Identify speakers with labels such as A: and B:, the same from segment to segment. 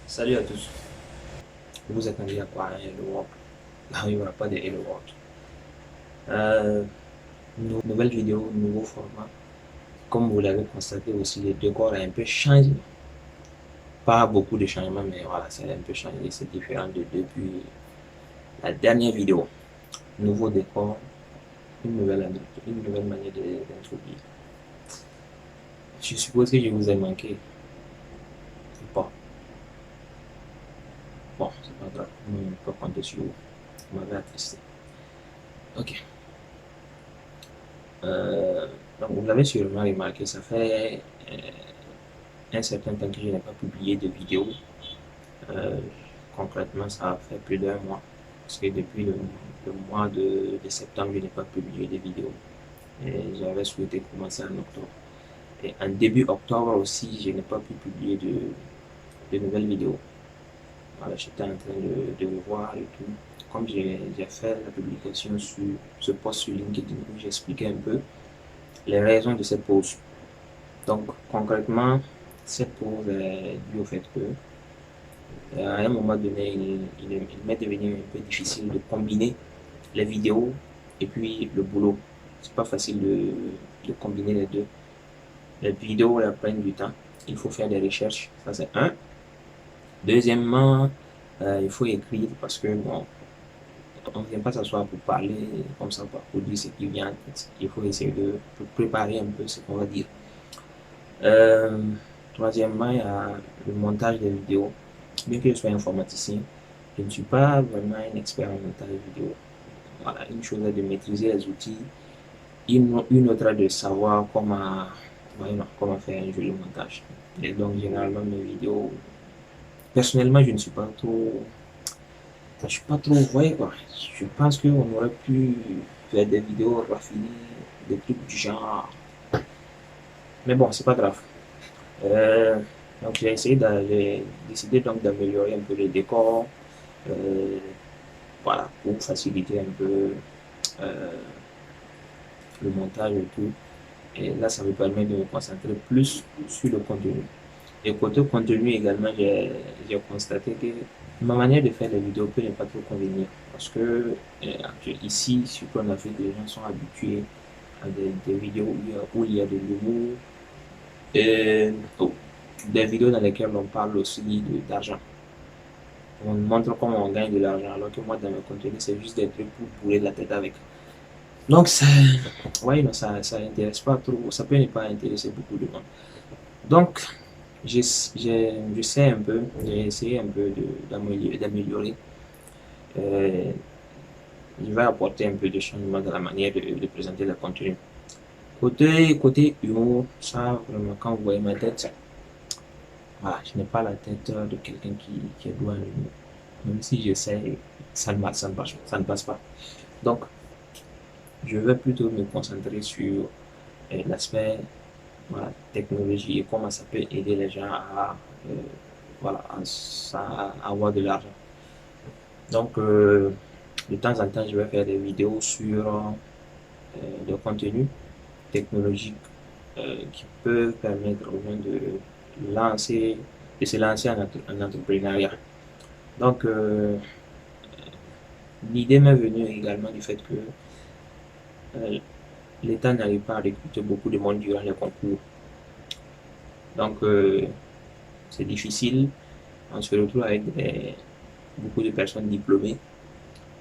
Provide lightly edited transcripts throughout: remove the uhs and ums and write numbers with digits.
A: Salut à tous. Vous attendez à quoi un Hello World? Là, il n'y aura pas de Hello World. Nouvelle vidéo, nouveau format. Comme vous l'avez constaté aussi, le décor a un peu changé. Pas beaucoup de changements, mais voilà, c'est un peu changé. C'est différent de depuis la dernière vidéo. Nouveau décor, une nouvelle manière d'introduire. Je suppose que je vous ai manqué. Ou pas. Bon, c'est pas grave. On peut compter sur vous. Vous m'avez attesté. Ok. Donc, vous l'avez sûrement remarqué, ça fait un certain temps que je n'ai pas publié de vidéo. Euh, Concrètement, ça fait plus d'un mois. Parce que depuis le mois de septembre, je n'ai pas publié de vidéo. Et j'avais souhaité commencer en octobre. Et en début octobre aussi, je n'ai pas pu publier de nouvelles vidéos. Voilà, j'étais en train de revoir et tout. Comme j'ai fait la publication sur ce post sur LinkedIn où j'expliquais un peu les raisons de cette pause. Donc, concrètement, cette pause est due au fait que à un moment donné, il m'est devenu un peu difficile de combiner les vidéos et puis le boulot. C'est pas facile de combiner les deux. Les vidéos elles prennent du temps. Il faut faire des recherches. Ça, c'est un. Deuxièmement, il faut écrire parce que bon, on ne vient pas s'asseoir pour parler comme ça, pour dire ce qui vient en tête. Il faut essayer de préparer un peu ce qu'on va dire. Euh, Troisièmement, il y a le montage des vidéos. Bien que je sois informaticien, je ne suis pas vraiment un expert en montage vidéo. Voilà, une chose est de maîtriser les outils, une autre est de savoir comment faire un joli montage. Et donc, généralement, mes vidéos, personnellement, je suis pas trop voyé, quoi. Je pense qu'on aurait pu faire des vidéos raffinées, des trucs du genre. Mais bon, c'est pas grave. Euh, donc, j'ai décidé donc d'améliorer un peu les décors, euh, voilà, pour faciliter un peu euh, le montage et tout. Et là, ça me permet de me concentrer plus sur le contenu. Et côté contenu également, j'ai constaté que ma manière de faire les vidéos peut ne pas trop convenir. Parce que ici, surtout en Afrique, les gens sont habitués à des vidéos où il y a de l'humour et oh, des vidéos dans lesquelles on parle aussi d'argent. On montre comment on gagne de l'argent, alors que moi, dans mes contenus, c'est juste des trucs pour bourrer la tête avec. Donc, ouais, non, ça intéresse pas trop, ça peut ne pas intéresser beaucoup de monde. Donc, je sais un peu, j'ai essayé un peu d'améliorer. Euh, je vais apporter un peu de changement dans la manière de présenter le contenu. Côté humour, ça, vraiment, quand vous voyez ma tête, voilà, je n'ai pas la tête de quelqu'un qui est doué en humour. Même si j'essaie, ça ne passe pas. Donc, je vais plutôt me concentrer sur l'aspect voilà, technologie et comment ça peut aider les gens voilà, à avoir de l'argent. Donc, de temps en temps, je vais faire des vidéos sur le contenu technologique qui peut permettre aux gens lancer, de se lancer en entrepreneuriat. Donc, l'idée m'est venue également du fait que euh, l'État n'arrive pas à recruter beaucoup de monde durant les concours. Donc, c'est difficile. On se retrouve avec beaucoup de personnes diplômées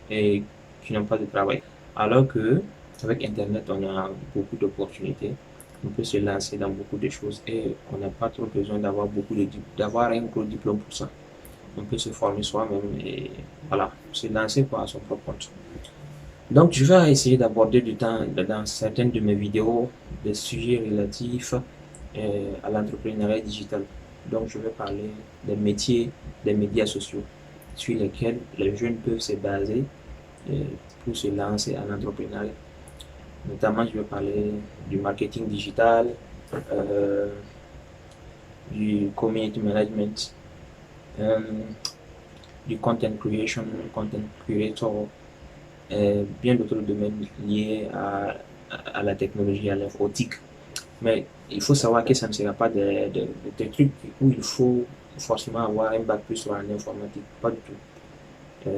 A: et qui n'ont pas de travail. Alors que avec Internet, on a beaucoup d'opportunités. On peut se lancer dans beaucoup de choses et on n'a pas trop besoin d'avoir un gros diplôme pour ça. On peut se former soi-même et voilà, se lancer à son propre compte. Donc, je vais essayer d'aborder du temps dans certaines de mes vidéos des sujets relatifs à l'entrepreneuriat digital. Donc, je vais parler des métiers des médias sociaux sur lesquels les jeunes peuvent se baser pour se lancer en entrepreneuriat. Notamment, je vais parler du marketing digital, euh, du community management, euh, du content creation, content creator, et bien d'autres domaines liés à la technologie, à l'informatique. Mais il faut savoir que ça ne sera pas des trucs où il faut forcément avoir un bac plus en informatique, pas du tout.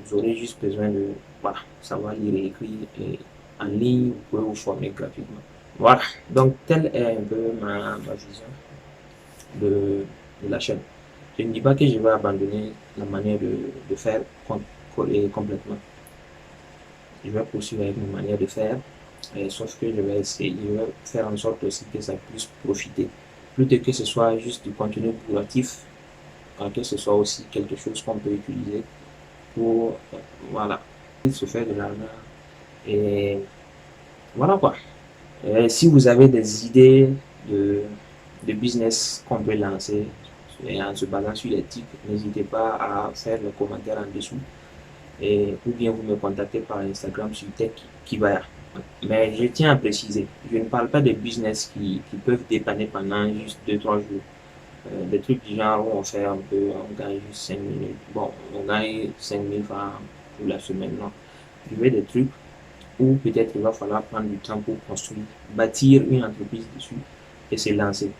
A: Vous aurez juste besoin de voilà, savoir lire et écrire et en ligne, vous pouvez vous former gratuitement. Voilà, donc telle est un peu ma vision de la chaîne. Je ne dis pas que je vais abandonner la manière de faire complètement. Je vais poursuivre avec ma manière de faire, sauf que je vais essayer, je vais faire en sorte aussi que ça puisse profiter. Plutôt que ce soit juste du contenu productif, que ce soit aussi quelque chose qu'on peut utiliser pour voilà, se faire de l'argent. Et voilà quoi. Si vous avez des idées de business qu'on peut lancer et en se basant sur les titres, n'hésitez pas à faire le commentaire en dessous ou bien vous me contactez par Instagram sur Tech Kibaya. Mais je tiens à préciser, je ne parle pas de business qui peuvent dépanner pendant juste 2-3 jours. Des trucs du genre où on fait un peu, on gagne juste 5 minutes. Bon, on gagne 5000 francs pour la semaine, non. Je veux des trucs où peut-être il va falloir prendre du temps pour construire, bâtir une entreprise dessus et se lancer.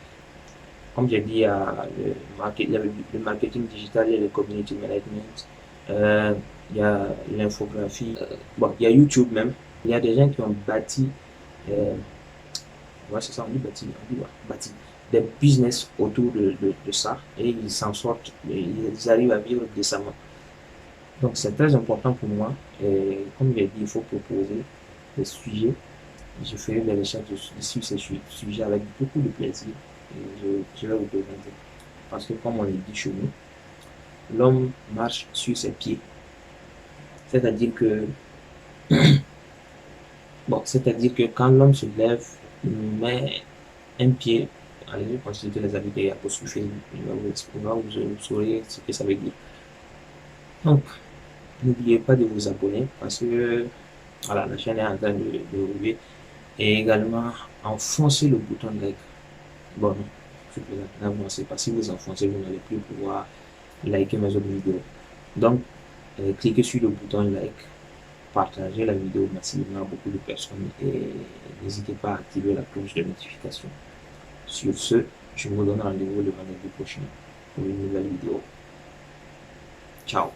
A: Comme j'ai dit, le marketing digital et le community management, il y a l'infographie, bon, il y a YouTube même. Il y a des gens qui ont bâti, ouais, c'est ça, on dit bâti, bâti des business autour de ça et ils s'en sortent, ils arrivent à vivre décemment. Donc c'est très important pour moi et comme j'ai dit, il faut proposer des sujets. Je ferai des recherches sur ces sujets avec beaucoup de plaisir et je vais vous présenter. Parce que comme on le dit chez nous, l'homme marche sur ses pieds. C'est-à-dire que, bon, c'est-à-dire que quand l'homme se lève, il met un pied, allez, consultez les avis qu'il y a pour sur Facebook, vous saurez ce que ça veut dire. Donc, n'oubliez pas de vous abonner parce que voilà, la chaîne est en train de rouler. Et également, enfoncez le bouton like. Bon, non, je plaisante, n'avancez pas. Si vous enfoncez, vous n'allez plus pouvoir liker mes autres vidéos. Donc, cliquez sur le bouton like, partagez la vidéo massivement à beaucoup de personnes et n'hésitez pas à activer la cloche de notification. Sur ce, je vous donne rendez-vous le vendredi prochain pour une nouvelle vidéo. Ciao.